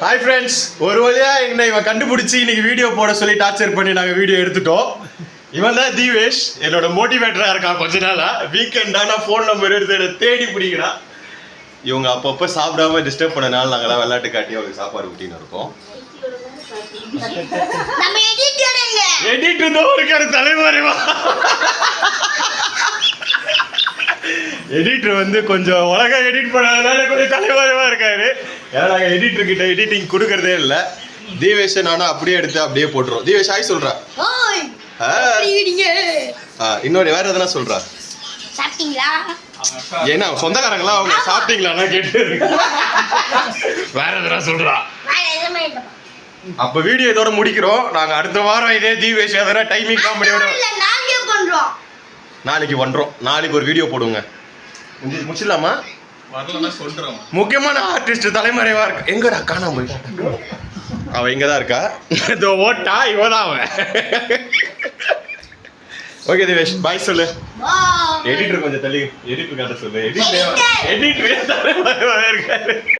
Hi friends, ஒரு வழியா என்னை இவன் கண்டுபிடிச்சி இன்னைக்கு வீடியோ போட சொல்லி டார்ச்சர் பண்ணி நாங்கள் வீடியோ எடுத்துட்டோம். இவன் தான் தீவேஷ், என்னோட மோட்டிவேட்டரா இருக்கான். கொஞ்ச நாளா வீக்கெண்ட் ஆனா ஃபோன் நம்பர் எடுத்து தேடி பிடிக்கிறான். இவங்க அப்பப்போ சாப்பிடாம டிஸ்டர்ப் பண்ணனால நாங்களாம் விளையாட்டு காட்டி அவங்களுக்கு சாப்பாடு ஊட்டின்னு இருக்கோம். எடிட்டர் தான் இருக்காரு தலைவரைவா. எடிட்டர் வந்து கொஞ்சம் உலக எடிட் பண்ணாதனால கொஞ்சம் தலைவரைவா இருக்காரு. ஏன்னா நாங்கள் எடிட்டர் கிட்ட எடிட்டிங் கொடுக்கறதே இல்லை. தீவேஷ் நானும் அப்படியே எடுத்து அப்படியே போட்டுருவோம். தீவேஷ் ஹாய் சொல்றா. இன்னொரு வேற எதனா சொல்றா. ஏன்னா சொந்தக்காரங்களா அவங்க சாப்பிட்டீங்களா கேட்டு வேற எதனா சொல்றா. அப்ப வீடியோ இதோட முடிக்கிறோம். நாங்க அடுத்த வாரம் இதே தீவேஷ் எதனா டைமிங் காமெடியோட நாளைக்கு பண்றோம். நாளைக்கு ஒரு வீடியோ போடுங்க. முடிச்சிடலாமா? முக்கியமான ஆர்டிஸ்ட் தலைமறைவா இருக்கு. எங்கடா காணாம போயிட்டா? அவ இங்கதான் இருக்கா. இதோ ஓட்டா இவதான் அவன். ஓகே திவேஷ் பாய் சொல்லு. எடிட்டர் கொஞ்சம் தள்ளி எடிட்டர் கட்ட சொல்லு. எடிட்டர் தலைமறைவா இருக்காரு.